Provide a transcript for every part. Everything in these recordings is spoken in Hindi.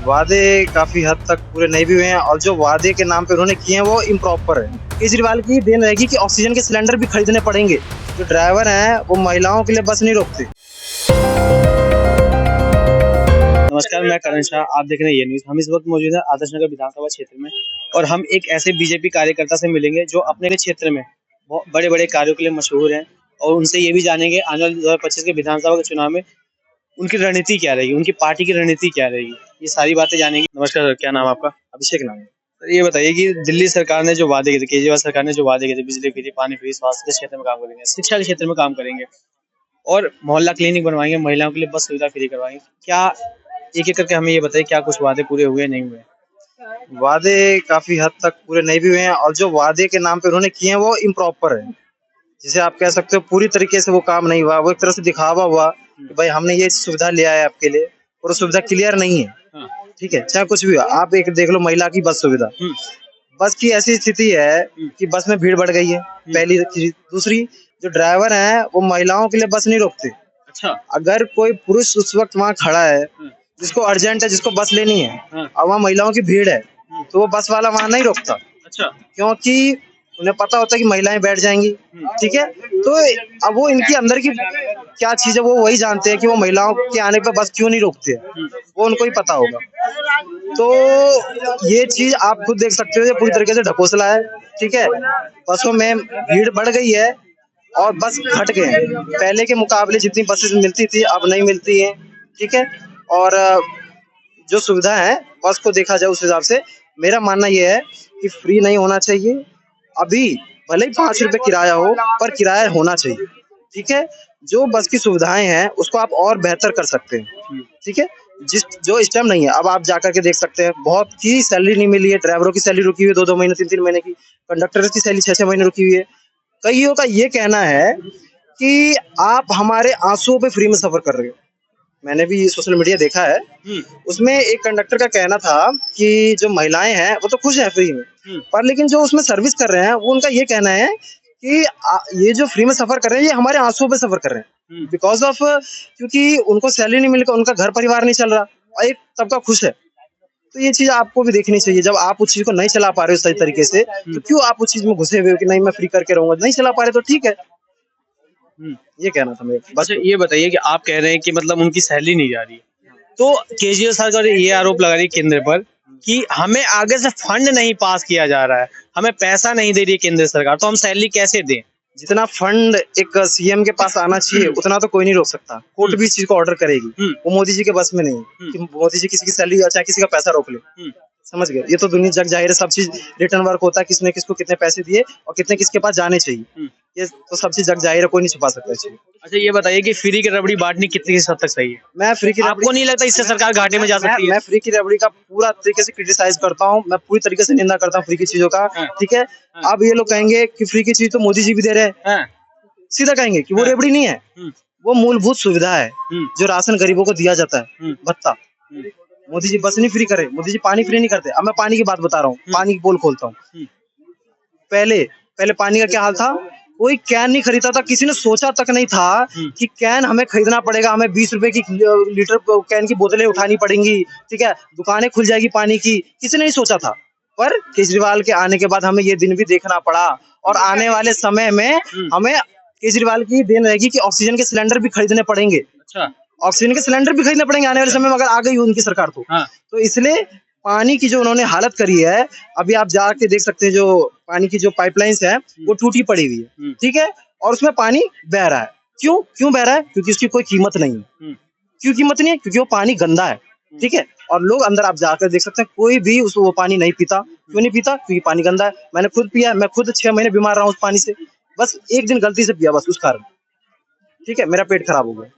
वादे काफी हद तक पूरे नहीं भी हुए हैं और जो वादे के नाम पे उन्होंने किए हैं वो इम्प्रॉपर है। केजरीवाल की देन रहेगी कि ऑक्सीजन के सिलेंडर भी खरीदने पड़ेंगे। जो ड्राइवर हैं वो महिलाओं के लिए बस नहीं रोकते। नमस्कार, मैं करण शाह, आप देख रहे हैं ये न्यूज़। हम इस वक्त मौजूद हैं आदर्श नगर विधानसभा क्षेत्र में और हम एक ऐसे बीजेपी कार्यकर्ता से मिलेंगे जो अपने क्षेत्र में बहुत बड़े-बड़े कार्यों के लिए मशहूर हैं और उनसे ये भी जानेंगे आने वाले 2025 के विधानसभा के चुनाव में उनकी रणनीति क्या रहेगी, उनकी पार्टी की रणनीति क्या रहेगी, ये सारी बातें जानेंगे। नमस्कार सर, क्या नाम है आपका? अभिषेक नाम है। सर ये बताइए कि दिल्ली सरकार ने जो वादे किए थे, केजरीवाल सरकार ने जो वादे किए थे, बिजली फ्री, पानी फ्री, स्वास्थ्य के क्षेत्र में काम करेंगे, शिक्षा के क्षेत्र में काम करेंगे और मोहल्ला क्लिनिक बनवाएंगे, महिलाओं के लिए बस सुविधा फ्री करवाएंगे। क्या एक-एक करके हमें ये बताइए क्या कुछ वादे पूरे हुए नहीं हुए? वादे काफी हद तक पूरे नहीं भी हुए हैं और जो वादे के नाम पे उन्होंने किए हैं वो इम्प्रॉपर है। जिसे आप कह सकते हो पूरी तरीके से वो काम नहीं हुआ, वो एक तरह से दिखावा हुआ कि भाई हमने ये सुविधा लिया है आपके लिए और वो सुविधा क्लियर नहीं है। हाँ। ठीक है, चाहे कुछ भी हो। आप एक देख लो महिला की बस सुविधा। बस की ऐसी स्थिति है कि बस में भीड़ बढ़ गई है, पहली चीज। दूसरी, जो ड्राइवर हैं वो महिलाओं के लिए बस नहीं रोकते। अच्छा। अगर कोई पुरुष उस वक्त वहाँ खड़ा है जिसको अर्जेंट है, जिसको बस लेनी है और वहाँ महिलाओं की भीड़ है, तो वो बस वाला वहाँ नहीं रोकता। अच्छा। क्योंकि उन्हें पता होता है कि महिलाएं बैठ जाएंगी। ठीक है, तो अब वो इनकी अंदर की क्या चीज है वो वही जानते हैं कि वो महिलाओं के आने पर बस क्यों नहीं रोकते हैं, वो उनको ही पता होगा। तो ये चीज आप खुद देख सकते हो, ये पूरी तरीके से ढकोसला है। ठीक है, बसों में भीड़ बढ़ गई है और बस घट गए हैं। पहले के मुकाबले जितनी बसेस मिलती थी अब नहीं मिलती हैं। ठीक है, और जो सुविधा है बस को देखा जाए उस हिसाब से मेरा मानना ये है कि फ्री नहीं होना चाहिए। अभी भले ही 5 रुपए किराया हो पर किराया होना चाहिए। ठीक है, जो बस की सुविधाएं हैं उसको आप और बेहतर कर सकते हैं। ठीक है, जो इस टाइम नहीं है अब आप जाकर के देख सकते हैं। बहुत की सैलरी नहीं मिली है, ड्राइवरों की सैलरी रुकी हुई है 2-2 महीने 3-3 महीने की, कंडक्टर की सैलरी 6-6 महीने रुकी हुई है। कईयों का ये कहना है कि आप हमारे आंसुओं पे फ्री में सफर कर रहे हो। मैंने भी सोशल मीडिया देखा है, उसमें एक कंडक्टर का कहना था कि जो महिलाएं हैं वो तो खुश है फ्री में, पर लेकिन जो उसमें सर्विस कर रहे हैं वो उनका ये कहना है कि ये जो फ्री में सफर कर रहे हैं ये हमारे आंसुओं पे सफर कर रहे हैं बिकॉज ऑफ, क्योंकि उनको सैलरी नहीं मिल, उनका घर परिवार नहीं चल रहा और एक तबका खुश है। तो ये चीज आपको भी देखनी चाहिए। जब आप उस चीज को नहीं चला पा रहे हो सही तरीके से, तो क्यों आप उस चीज में घुसे हुए हो कि नहीं मैं फ्री करके रहूंगा। नहीं चला पा रहे तो ठीक है। ये कहना था मेरे। बस ये बताइए कि आप कह रहे हैं कि मतलब उनकी सैलरी नहीं जा रही, तो केजरीवाल सरकार ये आरोप लगा रही है केंद्र पर कि हमें आगे से फंड नहीं पास किया जा रहा है, हमें पैसा नहीं दे रही है केंद्र सरकार, तो हम सैलरी कैसे दें? जितना फंड एक सीएम के पास आना चाहिए उतना तो कोई नहीं रोक सकता। कोर्ट भी इस चीज को ऑर्डर करेगी, वो मोदी जी के बस में नहीं है कि मोदी जी किसी की सैलरी चाहे किसी का पैसा रोक ले। समझ गए? ये तो दुनिया जग जाहिर है, सब चीज रिटर्न वर्क होता है, किसने किसको कितने पैसे दिए और कितने किसके पास जाने चाहिए। ये तो सब चीज जग जाहिर है, कोई नहीं छुपा सकता इसे। अच्छा ये बताइए कि फ्री की रबड़ी बांटनी कितनी हद तक सही है? मैं फ्री की आपको नहीं लगता इससे सरकार घाटे में जा सकती है? मैं फ्री की रबड़ी का पूरा तरीके से क्रिटिसाइज करता हूँ, मैं पूरी तरीके से निंदा करता हूँ फ्री की चीजों का। ठीक है, अब ये लोग कहेंगे कि फ्री की चीज तो मोदी जी भी दे रहे हैं, सीधा कहेंगे कि वो रेबड़ी नहीं है, वो मूलभूत सुविधा है जो राशन गरीबों को दिया जाता है, भत्ता। मोदी जी बस नहीं फ्री करे, मोदी जी पानी फ्री नहीं करते। अब मैं पानी की बात बता रहा हूँ, पानी की पोल खोलता हूँ। पहले पानी का क्या हाल था, कोई कैन नहीं खरीदता था, किसी ने सोचा तक नहीं था कि कैन हमें खरीदना पड़ेगा, हमें 20 रुपए की लीटर कैन की बोतलें उठानी पड़ेंगी। ठीक है, दुकानें खुल जाएगी पानी की, किसी ने नहीं सोचा था। पर केजरीवाल के आने के बाद हमें ये दिन भी देखना पड़ा और आने वाले समय में हमें केजरीवाल की देन रहेगी कि ऑक्सीजन के सिलेंडर भी खरीदने पड़ेंगे। अच्छा। ऑक्सीजन के सिलेंडर भी खरीदने पड़ेंगे आने वाले समय में अगर आ गई उनकी सरकार तो। तो इसलिए पानी की जो उन्होंने हालत करी है, अभी आप जाके देख सकते हैं, जो पानी की जो पाइपलाइंस है वो टूटी पड़ी हुई है। ठीक है, और उसमें पानी बह रहा है। क्यों बह रहा है? क्योंकि उसकी कोई कीमत नहीं है। क्यों कीमत नहीं है? क्योंकि वो पानी गंदा है। ठीक है, और लोग अंदर आप जाकर देख सकते हैं कोई भी वो पानी नहीं पीता। क्यों नहीं पीता? क्योंकि पानी गंदा है। मैंने खुद पिया, मैं खुद 6 महीने बीमार रहा हूँ उस पानी से, बस एक दिन गलती से पिया बस उस कारण। ठीक है, मेरा पेट खराब हो गया।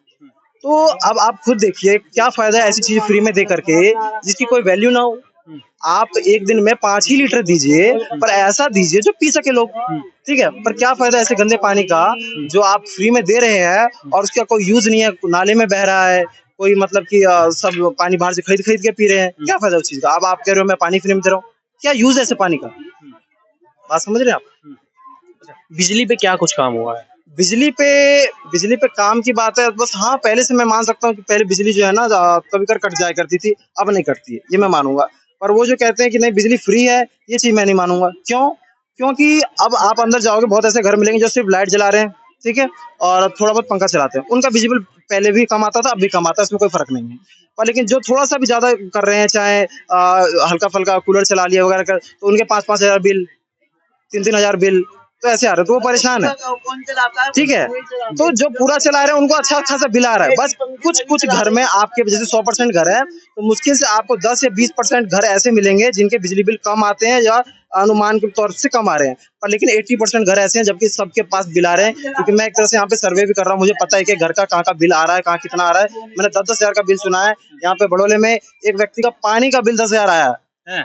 तो अब आप खुद देखिए क्या फायदा है ऐसी चीज फ्री में दे करके जिसकी कोई वैल्यू ना हो। आप एक दिन में 5 ही लीटर दीजिए, पर ऐसा दीजिए जो पी सके लोग। ठीक है, पर क्या फायदा ऐसे गंदे पानी का जो आप फ्री में दे रहे हैं और उसका कोई यूज नहीं है, नाले में बह रहा है, कोई मतलब कि सब पानी बाहर से खरीद के पी रहे हैं। क्या फायदा उस चीज का? अब आप कह रहे हो मैं पानी फ्री में दे रहा हूँ, क्या यूज है ऐसे पानी का? बात समझ रहे हैं आप? बिजली पे क्या कुछ काम हुआ है? बिजली पे काम की बात है बस। हाँ, पहले से मैं मान सकता हूँ कि पहले बिजली जो है ना कभी कर कट जाया करती थी, अब नहीं कटती है, ये मैं मानूंगा। पर वो जो कहते हैं कि नहीं बिजली फ्री है, ये चीज मैं नहीं मानूंगा। क्यों? क्योंकि अब आप अंदर जाओगे, बहुत ऐसे घर मिलेंगे जो सिर्फ लाइट जला रहे हैं, ठीक है, और थोड़ा बहुत पंखा चलाते हैं। उनका बिजली बिल पहले भी कम आता था, अब भी कम आता है, इसमें कोई फर्क नहीं है। पर लेकिन जो थोड़ा सा भी ज्यादा कर रहे हैं, चाहे हल्का फुल्का कूलर चला लिया वगैरह कर, तो उनके 5-5 हजार बिल, 3-3 हजार बिल, तो ऐसे आ रहे, तो वो परेशान है। ठीक है, तो जो पूरा चला रहे हैं उनको अच्छा खासा बिल आ रहा है। बस कुछ कुछ घर में आपके जैसे 100% घर है, तो मुश्किल से आपको 10 या 20% घर ऐसे मिलेंगे जिनके बिजली बिल कम आते हैं या अनुमान के तौर से कम आ रहे हैं। पर लेकिन 80% घर ऐसे हैं जबकि सबके पास बिल आ रहे हैं। क्योंकि मैं एक तरह से यहाँ पे सर्वे भी कर रहा हूँ, मुझे पता है कि घर का कहाँ का बिल आ रहा है, कहाँ कितना आ रहा है। मैंने 10-10 हजार का बिल सुना है। यहाँ पे बड़ोले में एक व्यक्ति का पानी का बिल 10 हजार आया है।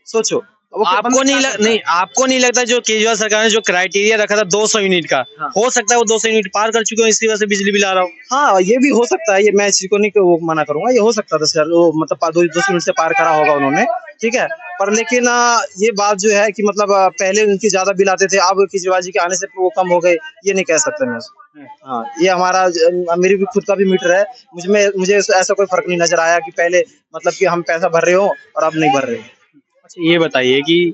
सोचो। आपको नहीं लगता जो केजरीवाल सरकार ने जो क्राइटेरिया रखा था 200 यूनिट का, हाँ। हो सकता है वो 200 यूनिट पार कर चुके हो, इसी वजह से बिजली बिल आ रहा हो? हाँ, ये भी हो सकता है। ये मैं इस चीज को नहीं वो मना करूंगा, ये हो सकता है 10 हजार, वो मतलब 200 यूनिट से पार करा होगा उन्होंने, ठीक है। पर लेकिन ये बात जो है कि मतलब पहले उनकी ज्यादा बिल आते थे, अब केजरीवाल जी के आने से वो कम हो गए, ये नहीं कह सकते मैं। हाँ, ये मेरी भी खुद का भी मीटर है, मुझे ऐसा कोई फर्क नहीं नजर आया कि पहले मतलब कि हम पैसा भर रहे हो और अब नहीं भर रहे। अच्छा, ये बताइए कि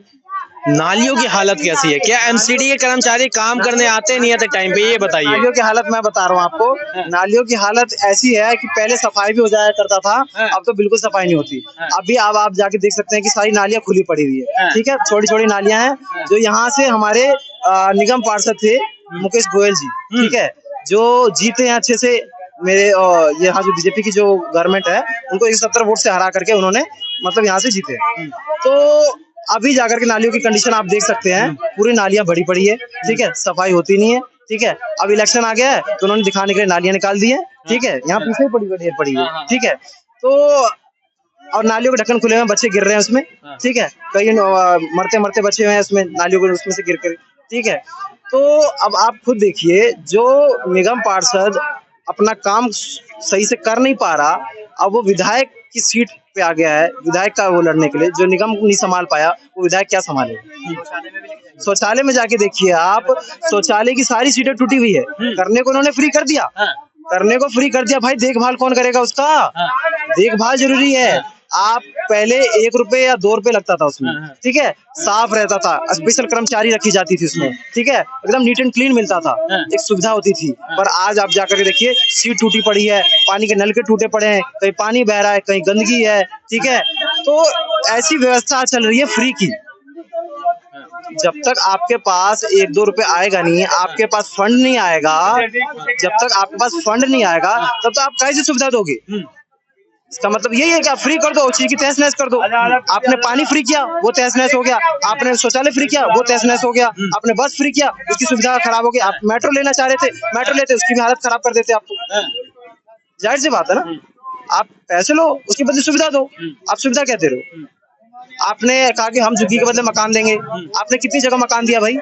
नालियों की हालत कैसी है? क्या एमसीडी के कर्मचारी काम करने आते नहीं आते टाइम पे? ये बताइए। नालियों की हालत मैं बता रहा हूँ आपको। नालियों की हालत ऐसी है कि पहले सफाई भी हो जाया करता था, अब तो बिल्कुल सफाई नहीं होती। अभी अब आप जाके देख सकते हैं कि सारी नालियां खुली पड़ी हुई है, ठीक है। छोटी छोटी नालियां हैं जो यहाँ से हमारे निगम पार्षद थे मुकेश गोयल जी, ठीक है, जो जीते हैं अच्छे से। मेरे यहाँ जो बीजेपी की जो गवर्नमेंट है उनको 170 वोट से हरा करके उन्होंने मतलब यहाँ से जीते। तो अभी जाकर के नालियों की कंडीशन आप देख सकते हैं, पूरी नालियां भरी पड़ी है, ठीक है, सफाई होती नहीं है, ठीक है। अब इलेक्शन आ गया है तो उन्होंने दिखाने के लिए नालियां निकाल दी है, ठीक है, यहाँ पीछे पड़ी है, ठीक है। तो और नालियों के ढक्कन खुले हुए, बच्चे गिर रहे हैं उसमें, ठीक है, कई मरते मरते बच्चे हुए हैं उसमें, नालियों के उसमें से गिर कर, ठीक है। तो अब आप खुद देखिए, जो निगम पार्षद अपना काम सही से कर नहीं पा रहा, अब वो विधायक की सीट पे आ गया है, विधायक का वो लड़ने के लिए, जो निगम नहीं संभाल पाया, वो विधायक क्या संभाले? शौचालय में जाके देखिए आप, शौचालय की सारी सीटें टूटी हुई है, करने को उन्होंने फ्री कर दिया, करने को फ्री कर दिया। भाई देखभाल कौन करेगा उसका? देखभाल जरूरी है। आप पहले 1 रुपए या 2 रुपए लगता था उसमें, ठीक है, साफ रहता था, स्पेशल कर्मचारी रखी जाती थी उसमें, ठीक है, एकदम नीट एंड क्लीन मिलता था, एक सुविधा होती थी। पर आज आप जाकर के देखिए, सीट टूटी पड़ी है, पानी के नल के टूटे पड़े हैं, कहीं पानी बह रहा है, कहीं गंदगी है, ठीक है। तो ऐसी व्यवस्था चल रही है फ्री की। जब तक आपके पास 1-2 रुपए आएगा नहीं, आपके पास फंड नहीं आएगा, जब तक आपके पास फंड नहीं आएगा, तब तो आप कैसे सुविधा दोगे? इसका मतलब यही है कि आप फ्री कर दो, चीज की तहस नहस कर दो। आपने पानी फ्री किया, वो तहस नहस हो गया। आपने शौचालय फ्री किया, वो तहस नहस हो गया। आपने बस फ्री किया, उसकी सुविधा खराब हो गई। आप मेट्रो लेना चाह रहे थे, मेट्रो लेते उसकी भी हालत खराब कर देते आपको। जाहिर सी बात है ना, आप पैसे लो, उसके बदले सुविधा दो। आप सुविधा क्या दे रहे हो? आपने कहा कि हम झुग्गी के बदले मकान देंगे, आपने कितनी जगह मकान दिया भाई?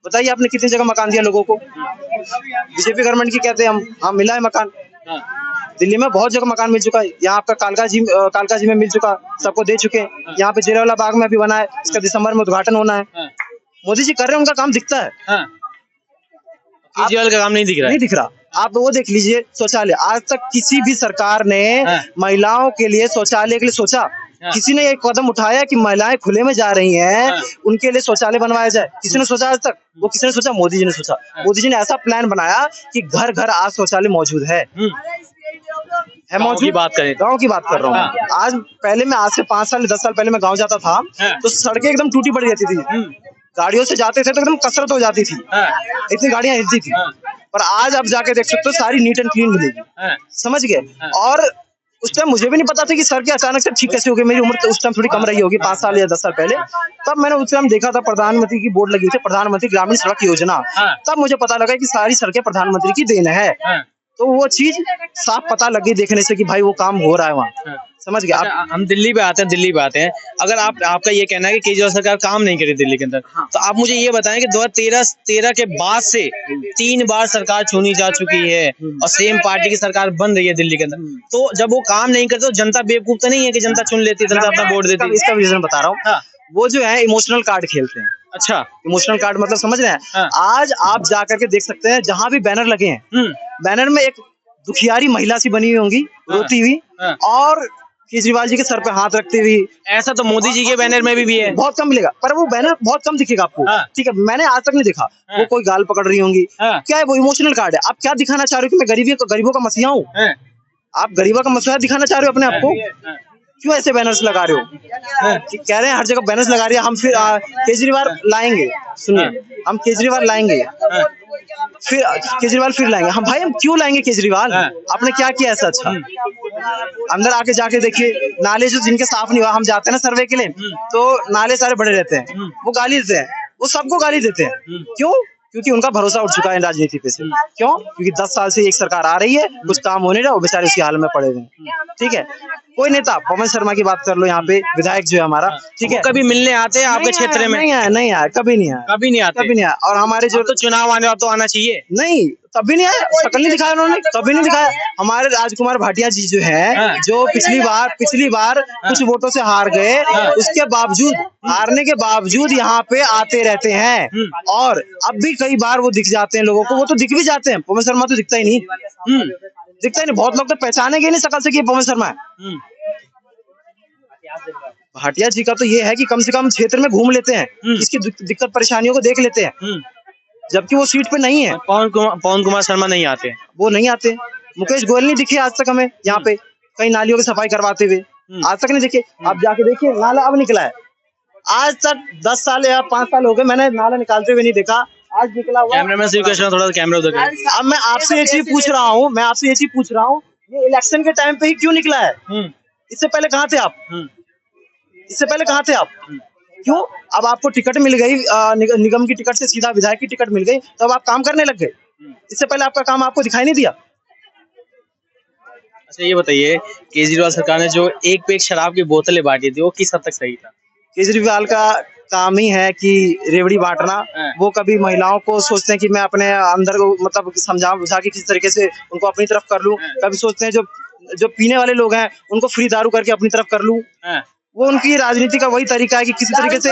बताइए, आपने कितनी जगह मकान दिया लोगों को? बीजेपी गवर्नमेंट की कहते हैं हम मिला है मकान। दिल्ली में बहुत जगह मकान मिल चुका है, यहाँ आपका कालका जी में मिल चुका, सबको दे चुके हैं। यहाँ पे जलियांवाला बाग में भी बना है, इसका दिसंबर में उद्घाटन होना है। मोदी जी कर रहे हैं, उनका काम दिखता है। केजरीवाल का काम नहीं दिख रहा है। नहीं दिख रहा। आप वो देख लीजिए, शौचालय, आज तक किसी भी सरकार ने महिलाओं के लिए शौचालय के लिए सोचा? किसी ने एक कदम उठाया कि महिलाएं खुले में जा रही हैं, उनके लिए शौचालय बनवाया जाए? किसी ने सोचा आज तक? वो किसी ने सोचा? मोदी जी ने सोचा। मोदी जी ने ऐसा प्लान बनाया कि घर घर आज शौचालय मौजूद है मौजूद। गाँव की बात कर रहा हूँ। आज से 5 साल 10 साल पहले मैं गाँव जाता था तो सड़कें एकदम टूटी पड़ी रहती थी, गाड़ियों से जाते थे तो एकदम कसरत हो जाती थी, इतनी गाड़ियां हिलती थी। पर आज आप जाके देख सकते हो, सारी नीट एंड क्लीन मिलेगी, समझ गए। और उस टाइम मुझे भी नहीं पता था कि सड़कें अचानक से ठीक कैसे हो गई। मेरी उम्र तो उस टाइम थोड़ी कम रही होगी, 5 साल या 10 साल पहले। तब मैंने उस टाइम देखा था, प्रधानमंत्री की बोर्ड लगी हुई थी, प्रधानमंत्री ग्रामीण सड़क योजना। तब मुझे पता लगा कि सारी सड़कें प्रधानमंत्री की देन है। तो वो चीज साफ पता लगी देखने से कि भाई वो काम हो रहा है वहाँ, समझ गया। हम दिल्ली पे आते हैं। अगर आपका ये कहना है कि केजरीवाल सरकार काम नहीं करी दिल्ली के अंदर, तो आप मुझे ये बताएं कि 2013 के बाद से 3 बार सरकार चुनी जा चुकी है और सेम पार्टी की सरकार बन रही है दिल्ली के अंदर। तो जब वो काम नहीं करते तो जनता बेवकूफ तो नहीं है कि जनता चुन लेती, जनता अपना वोट देती? इसका रीजन बता रहा हूँ। वो जो है इमोशनल कार्ड खेलते हैं। अच्छा। इमोशनल कार्ड मतलब समझ रहे हैं? हाँ। आज आप जा करके देख सकते हैं जहां भी बैनर लगे हैं, बैनर में एक दुखियारी महिला सी बनी हुई होंगी, हाँ। रोती हुई, हाँ। और केजरीवाल जी के सर पे हाथ रखते हुए। ऐसा तो मोदी जी के बैनर में भी है। बहुत कम मिलेगा, पर वो बैनर बहुत कम दिखेगा आपको। हाँ। ठीक है, मैंने आज तक नहीं देखा। हाँ। वो कोई गाल पकड़ रही होंगी। हाँ। क्या है वो? इमोशनल कार्ड है। आप क्या दिखाना चाह रहे हो कि मैं गरीबों का मसीहा हूँ? हाँ। आप गरीबों का मसीहा दिखाना चाह रहे हो अपने आप को? हाँ। क्यों ऐसे बैनर्स लगा रहे हो? हाँ। कि कह रहे हैं हर जगह बैनर्स लगा रही है, हम फिर केजरीवाल लाएंगे। सुनिए, हम केजरीवाल लाएंगे, हाँ। फिर केजरीवाल फिर लाएंगे हम। भाई हम क्यों लाएंगे केजरीवाल? हाँ। आपने क्या किया ऐसा अच्छा? अंदर आके जाके देखिए, नाले जो जिनके साफ नहीं हुआ, हम जाते हैं ना सर्वे के लिए, तो नाले सारे बड़े रहते हैं, वो गाली देते हैं, वो सबको गाली देते हैं। क्यों? क्योंकि उनका भरोसा उठ चुका है राजनीति पे से। क्यों? क्योंकि 10 साल से एक सरकार आ रही है, कुछ काम होने रहा, वो बेचारे उसी हाल में पड़े हुए हैं। ठीक है, कोई नेता, पवन शर्मा की बात कर लो, यहाँ पे विधायक जो है हमारा, ठीक है, कभी मिलने आते हैं आपके क्षेत्र में? नहीं आया, नहीं आया, कभी नहीं आया, कभी नहीं आते? कभी नहीं आया। और हमारे जो तो चुनाव आने वाला तो आना चाहिए। नहीं, कभी नहीं आया, शक्ल नहीं दिखाया उन्होंने, कभी नहीं दिखाया। हमारे राजकुमार भाटिया जी जो हैं, हाँ। जो पिछली बार कुछ वोटों से हार गए, उसके बावजूद, हारने के बावजूद यहाँ पे आते रहते हैं, और अब भी कई बार वो दिख जाते हैं लोगों को। वो तो दिख भी जाते हैं, पवन शर्मा तो दिखता ही नहीं, दिखता ही नहीं। बहुत लोग तो पहचानेंगे नहीं शक्ल से कि पवन शर्मा है। भाटिया जी का तो ये है कि कम से कम क्षेत्र में घूम लेते हैं, इसकी दिक्कत परेशानियों को देख लेते हैं, जबकि वो सीट पे नहीं है। पवन कुमार शर्मा नहीं आते, वो नहीं आते। मुकेश गोयल नहीं दिखे आज तक हमें यहाँ पे कई नालियों की सफाई करवाते हुए, आज तक नहीं दिखे। आप जाके देखिए, नाला अब निकला है। आज तक 10 साल या 5 साल हो गए, मैंने नाला निकालते हुए नहीं देखा, आज निकला हुआ। कैमरामैन से रिक्वेस्ट है, थोड़ा कैमरा उधर करें। अब मैं आपसे ये चीज पूछ रहा हूँ, ये इलेक्शन के टाइम पे ही क्यों निकला है? इससे पहले कहाँ थे आप? इससे पहले कहाँ थे आप? क्यों? अब आपको टिकट मिल गई, निगम की टिकट से सीधा विधायक की टिकट मिल गई, तो अब आप काम करने लग गए। इससे पहले आपका काम आपको दिखाई नहीं दिया। अच्छा ये बताइए, केजरीवाल सरकार ने जो एक पे एक शराब की बोतलें बांटी थी, वो किस हद तक सही था? केजरीवाल का काम ही है कि रेवड़ी बांटना। वो कभी महिलाओं को सोचते हैं कि मैं अपने अंदर को मतलब समझा बुझा के किसी तरीके से उनको अपनी तरफ कर लूं। कभी सोचते हैं जो पीने वाले लोग हैं उनको फ्री दारू करके अपनी तरफ कर लूं। वो उनकी राजनीति का वही तरीका है कि किसी तरीके से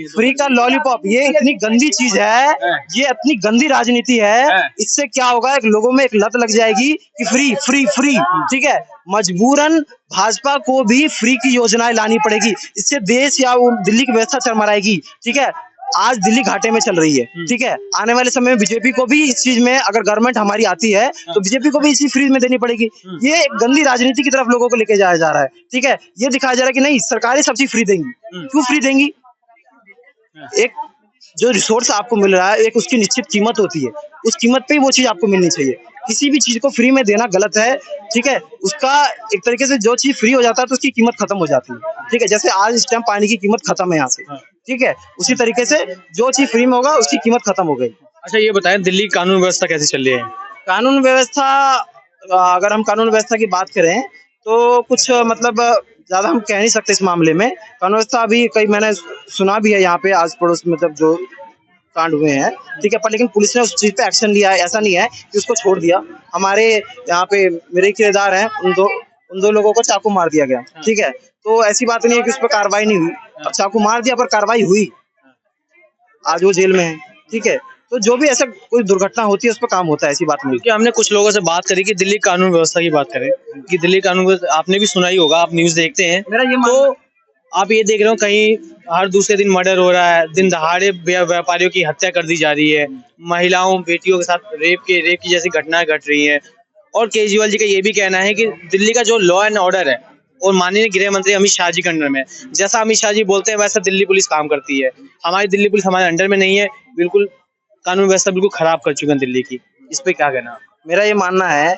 फ्री का लॉलीपॉप, ये इतनी गंदी चीज है, ये इतनी गंदी राजनीति है। इससे क्या होगा, एक लोगों में एक लत लग जाएगी कि फ्री फ्री फ्री। ठीक है, मजबूरन भाजपा को भी फ्री की योजनाएं लानी पड़ेगी, इससे देश या दिल्ली की व्यवस्था चरमराएगी। ठीक है, आज दिल्ली घाटे में चल रही है। ठीक है, आने वाले समय में बीजेपी को भी इस चीज में, अगर गवर्नमेंट हमारी आती है तो बीजेपी को भी इसी फ्री में देनी पड़ेगी। ये एक गंदी राजनीति की तरफ लोगों को लेके जाया जा रहा है। ठीक है, ये दिखाया जा रहा है कि नहीं, सरकारें सब चीज फ्री देंगी। क्यों फ्री देंगी? एक जो रिसोर्स आपको मिल रहा है, एक उसकी निश्चित कीमत होती है, उस कीमत पे ही वो चीज आपको मिलनी चाहिए। किसी भी चीज को फ्री में देना गलत है। ठीक है, उसका एक तरीके से जो चीज फ्री हो जाता है तो उसकी कीमत खत्म हो जाती है। ठीक है, जैसे आज इस टाइम पानी की कीमत खत्म है यहाँ से। ठीक है, उसी तरीके से जो चीज फ्री में होगा उसकी कीमत खत्म हो गई। अच्छा ये बताएं, दिल्ली कानून व्यवस्था कैसे चल रही है? कानून व्यवस्था, अगर हम कानून व्यवस्था की बात करें तो कुछ मतलब ज्यादा हम कह नहीं सकते इस मामले में। कानून व्यवस्था अभी कई मैंने सुना भी है यहाँ पे आस पड़ोस मतलब जो कांड हुए हैं। ठीक है, पर लेकिन पुलिस ने उस चीज पे एक्शन लिया है, ऐसा नहीं है कि उसको छोड़ दिया। हमारे यहाँ पे मेरे किरदार हैं, उन दो लोगों को चाकू मार दिया गया। ठीक है, तो ऐसी बात नहीं है कि उस पर कार्रवाई नहीं हुई। अब चाकू मार दिया पर कार्रवाई हुई, आज वो जेल में है। ठीक है, तो जो भी ऐसा कोई दुर्घटना होती है उस पर काम होता है, ऐसी बात नहीं। क्योंकि हमने कुछ लोगों से बात करी कि दिल्ली कानून व्यवस्था की बात करें कि दिल्ली कानून व्यवस्था, आपने भी सुना ही होगा, आप न्यूज देखते हैं, तो आप ये देख रहे हो कहीं हर दूसरे दिन मर्डर हो रहा है, दिन दहाड़े व्यापारियों की हत्या कर दी जा रही है, महिलाओं बेटियों के साथ रेप की जैसी घटनाएं घट रही हैं। और केजरीवाल जी का ये भी कहना है कि दिल्ली का जो लॉ एंड ऑर्डर है और माननीय गृह मंत्री अमित शाह जी के अंडर में, जैसा अमित शाह जी बोलते हैं वैसा दिल्ली पुलिस काम करती है। हमारी दिल्ली पुलिस हमारे अंडर में नहीं है, बिल्कुल कानून व्यवस्था बिल्कुल खराब कर चुके हैं दिल्ली की। इस पे क्या कहना? मेरा ये मानना है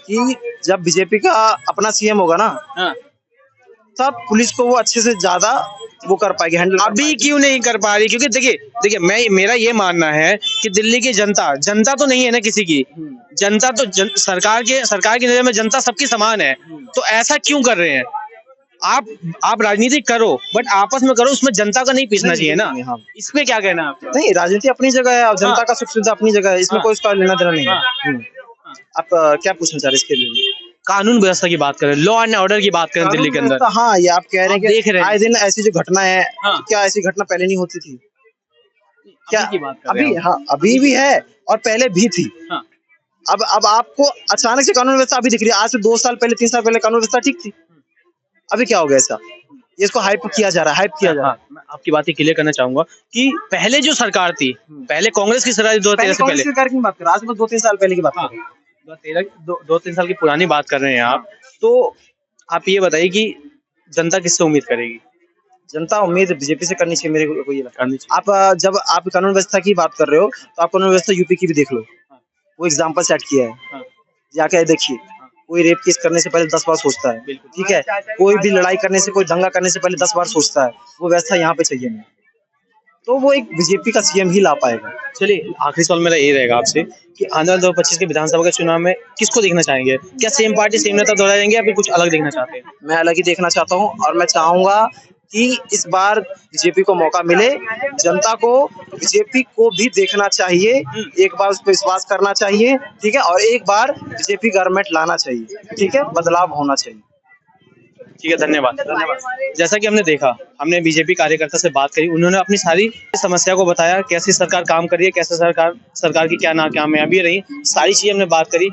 कि जब बीजेपी का अपना सीएम होगा ना, तब पुलिस को वो अच्छे से ज्यादा वो कर पाएगी हैंडल। अभी क्यों नहीं कर पा रही? क्योंकि देखिए मेरा ये मानना है कि दिल्ली की जनता तो नहीं है ना किसी की, जनता तो सरकार की नजर में जनता सबकी समान है। तो ऐसा क्यों कर रहे हैं? आप राजनीति करो बट आपस में करो, उसमें जनता का नहीं पीसना चाहिए ना। हाँ। इस पे क्या कहना है आपका? नहीं, राजनीति अपनी जगह है और जनता का सुख सुविधा अपनी जगह है, इसमें कोई उसका लेना देना नहीं है। आप क्या पूछना चाह रहे हैं इसके लिए? कानून व्यवस्था की बात करें, लॉ एंड ऑर्डर की बात करें दिल्ली के अंदर, तो हाँ, ये आप कह रहे आप हैं देख कि रहे हैं। आए दिन ऐसी जो घटना है, हाँ। क्या ऐसी घटना पहले नहीं होती थी? क्या अभी की बात कर रहे अभी? हैं हाँ, अभी भी है और पहले भी थी। हाँ। अब आपको अचानक से कानून व्यवस्था अभी दिख रही है। आज से 2 साल पहले, 3 साल पहले कानून व्यवस्था ठीक थी। अभी क्या हो गया ऐसा? ये इसको हाइप किया जा रहा है, हाइप किया जा रहा हाँ, मैं आपकी बात क्लियर करना चाहूंगा कि पहले जो सरकार थी, पहले कांग्रेस की सरकार 2013 है। से पहले, सरकार की बात कर रहा, आज से 2-3 साल पहले की बात कर रहे हैं। 2-3 साल की पुरानी बात कर रहे हैं आप, तो आप ये बताइए कि जनता किससे उम्मीद करेगी? जनता उम्मीद बीजेपी से करनी चाहिए, मेरे को ये लगता है। करनी चाहिए। आप जब आप कानून व्यवस्था की बात कर रहे हो, तो आप कानून व्यवस्था यूपी की भी देख लो। वो एग्जाम्पल सेट किया है। हाँ। जाके देखिए, कोई रेप केस करने से पहले 10 बार सोचता है, बिल्कुल। ठीक है? कोई भी लड़ाई करने से, कोई दंगा करने से पहले 10 बार सोचता है। वो व्यवस्था यहाँ पे चाहिए नहीं। तो वो एक बीजेपी का सीएम ही ला पाएगा। चलिए, आखिरी सवाल मेरा ये रहेगा आपसे कि आने वाले 2025 के विधानसभा के चुनाव में किसको देखना चाहेंगे? क्या सेम पार्टी सेम नेता दोहराएंगे या फिर कुछ अलग देखना चाहते हैं? मैं अलग ही देखना चाहता हूँ और मैं चाहूंगा कि इस बार बीजेपी को मौका मिले। जनता को बीजेपी को भी देखना चाहिए, एक बार उस पर विश्वास करना चाहिए, ठीक है? और एक बार बीजेपी गवर्नमेंट लाना चाहिए, ठीक है? बदलाव होना चाहिए। ठीक है, धन्यवाद। जैसा कि हमने देखा, हमने बीजेपी कार्यकर्ता से बात करी, उन्होंने अपनी सारी समस्या को बताया, कैसी सरकार काम कर रही है, कैसे सरकार की क्या नाकामयाबी रही, सारी चीजें हमने बात करी।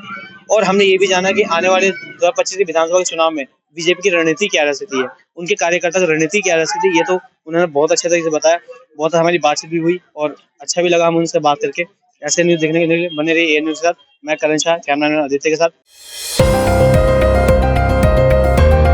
और हमने ये भी जाना कि आने वाले 2025 के विधानसभा के चुनाव में बीजेपी की रणनीति क्या रह सकती है, उनके कार्यकर्ता की रणनीति क्या रह सकती है, ये तो उन्होंने बहुत अच्छे तरीके से बताया। बहुत हमारी बातचीत भी हुई और अच्छा भी लगा हम उनसे बात करके। ऐसे न्यूज देखने के लिए बने रहिए ए न्यूज के साथ। मैं करण शाह, कैमरामैन आदित्य के साथ।